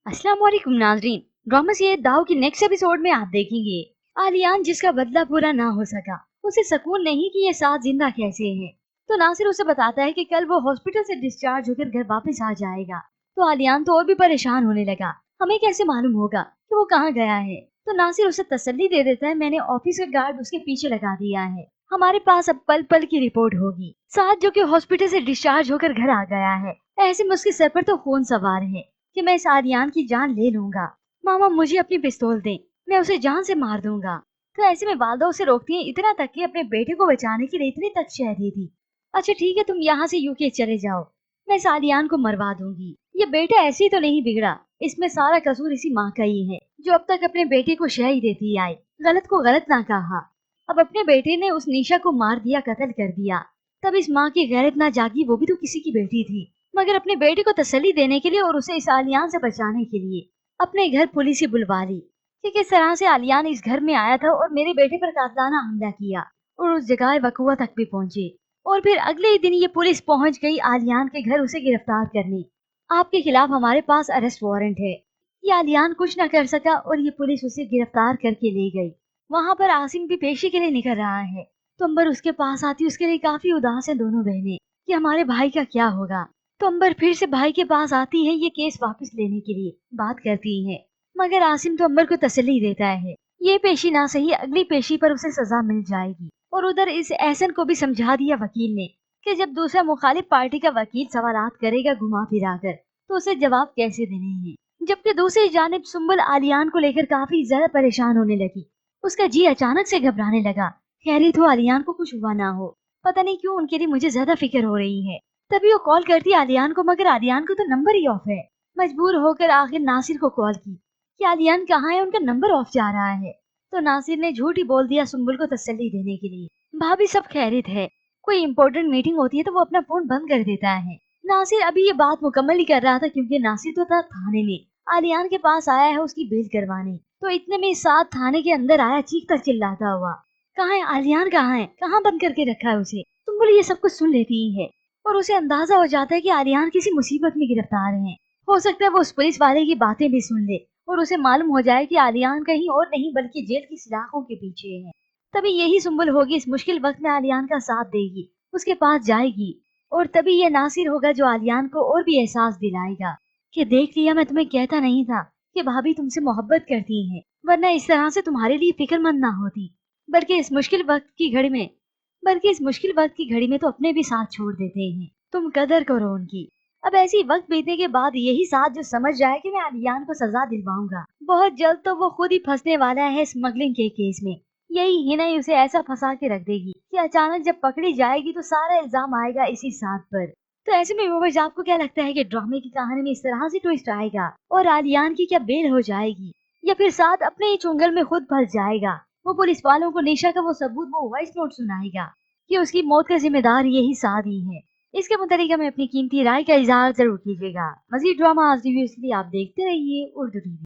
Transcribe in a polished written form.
अस्सलाम वालेकुम नाजरीन। ड्रामा सीरीज दाव की नेक्स्ट एपिसोड में आप देखेंगे आलियान जिसका बदला पूरा ना हो सका, उसे सुकून नहीं कि ये साथ जिंदा कैसे है। तो नासिर उसे बताता है कि कल वो हॉस्पिटल से डिस्चार्ज होकर घर वापस आ जाएगा। तो आलियान तो और भी परेशान होने लगा, हमें कैसे मालूम होगा कि वो कहाँ गया है। तो नासिर उसे तसल्ली दे देता है, मैंने ऑफिस का गार्ड उसके पीछे लगा दिया है, हमारे पास अब पल पल की रिपोर्ट होगी। साथ जो कि हॉस्पिटल से डिस्चार्ज होकर घर आ गया है, ऐसे में उसके सर पर तो खून सवार है कि मैं इस आर्यन की जान ले लूंगा। मामा मुझे अपनी पिस्तौल दें, मैं उसे जान से मार दूंगा। तो ऐसे में वालदा उसे रोकती है, इतना तक कि अपने बेटे को बचाने के लिए इतनी तक कह दी थी। अच्छा ठीक है, तुम यहाँ से यूके चले जाओ, मैं इस आर्यन को मरवा दूंगी। ये बेटा ऐसे ही तो नहीं बिगड़ा, इसमें सारा कसूर इसी माँ का ही है जो अब तक अपने बेटे को शह देती आई, गलत को गलत ना कहा। अब अपने बेटे ने उस निशा को मार दिया, कत्ल कर दिया, तब इस माँ की गैरत ना जागी, वो भी तो किसी की बेटी थी। मगर अपने बेटे को तसल्ली देने के लिए और उसे इस आलियान से बचाने के लिए अपने घर पुलिस ही बुलवा ली कि किस तरह से आलियान इस घर में आया था और मेरे बेटे पर कातलाना हमला किया और उस जगह वकुआ तक भी पहुंचे। और फिर अगले ही दिन ये पुलिस पहुंच गई आलियान के घर उसे गिरफ्तार करने। आपके खिलाफ हमारे पास अरेस्ट वारंट है। ये आलियान कुछ न कर सका और ये पुलिस उसे गिरफ्तार करके ले गई। वहाँ पर आसिम भी पेशी के लिए निकल रहा है तो अंबर उसके पास आती, उसके लिए काफी उदास है दोनों बहनें कि हमारे भाई का क्या होगा। तो अंबर फिर से भाई के पास आती है ये केस वापस लेने के लिए बात करती है, मगर आसिम तो अंबर को तसल्ली देता है ये पेशी ना सही, अगली पेशी पर उसे सजा मिल जाएगी। और उधर इस एहसन को भी समझा दिया वकील ने कि जब दूसरा मुखालिफ पार्टी का वकील सवालात करेगा घुमा फिरा कर तो उसे जवाब कैसे देने हैं। जबकि दूसरी जानिब सुम्बुल आलियान को लेकर काफी ज्यादा परेशान होने लगी, उसका जी अचानक से घबराने लगा। खैरियत हो, आलियान को कुछ हुआ ना हो, पता नहीं क्यों उनके लिए मुझे ज्यादा फिक्र हो रही है। तभी वो कॉल करती आलियान को, मगर आलियान को तो नंबर ही ऑफ है। मजबूर होकर आखिर नासिर को कॉल की कि आलियान कहाँ है, उनका नंबर ऑफ जा रहा है। तो नासिर ने झूठ ही बोल दिया सुम्बुल को तसल्ली देने के लिए, भाभी सब खैरियत है, कोई इम्पोर्टेंट मीटिंग होती है तो वो अपना फोन बंद कर देता है। नासिर अभी ये बात मुकम्मल ही कर रहा था क्योंकि नासिर तो था थाने में, आलियान के पास आया है उसकी बेल करवाने। तो इतने में साथ थाने के अंदर आया चीखता चिल्लाता हुआ, कहाँ है आलियान, कहाँ है, कहाँ बंद करके रखा है उसे। सुम्बुल ये सब कुछ सुन लेती ही है और उसे अंदाजा हो जाता है कि आलियान किसी मुसीबत में गिरफ्तार है। हो सकता है वो उस पुलिस वाले की बातें भी सुन ले और उसे मालूम हो जाए कि आलियान कहीं और नहीं बल्कि जेल की सलाखों के पीछे है। तभी यही सुम्बुल होगी इस मुश्किल वक्त में आलियान का साथ देगी, उसके पास जाएगी और तभी ये नासिर होगा जो आलियान को और भी एहसास दिलाएगा कि देख लिया, मैं तुम्हें कहता नहीं था कि भाभी तुमसे मोहब्बत करती है, वरना इस तरह से तुम्हारे लिए फिक्रमंद ना होती। बल्कि इस मुश्किल वक्त की घड़ी में तो अपने भी साथ छोड़ देते हैं, तुम कदर करो उनकी। अब ऐसी वक्त बीतने के बाद यही साथ जो समझ जाए कि मैं आलियान को सजा दिलवाऊंगा, बहुत जल्द तो वो खुद ही फंसने वाला है स्मगलिंग के केस में। यही ही नहीं उसे ऐसा फंसा के रख देगी कि अचानक जब पकड़ी जाएगी तो सारा इल्जाम आएगा इसी साथ पर। तो ऐसे में व्यूअर्स आपको क्या लगता है कि ड्रामे की कहानी में इस तरह से ट्विस्ट आएगा और आलियान की क्या बेल हो जाएगी, या फिर साथ अपने ही चुंगल में खुद फंस जाएगा। वो पुलिस वालों को निशा का वो सबूत, वो वॉइस नोट सुनाएगा कि उसकी मौत का जिम्मेदार यही साद ही है। इसके मुताबिक हमें अपनी कीमती राय का इजहार जरूर कीजिएगा। मजीद ड्रामा रिव्यूज के लिए आप देखते रहिए उर्दू टीवी।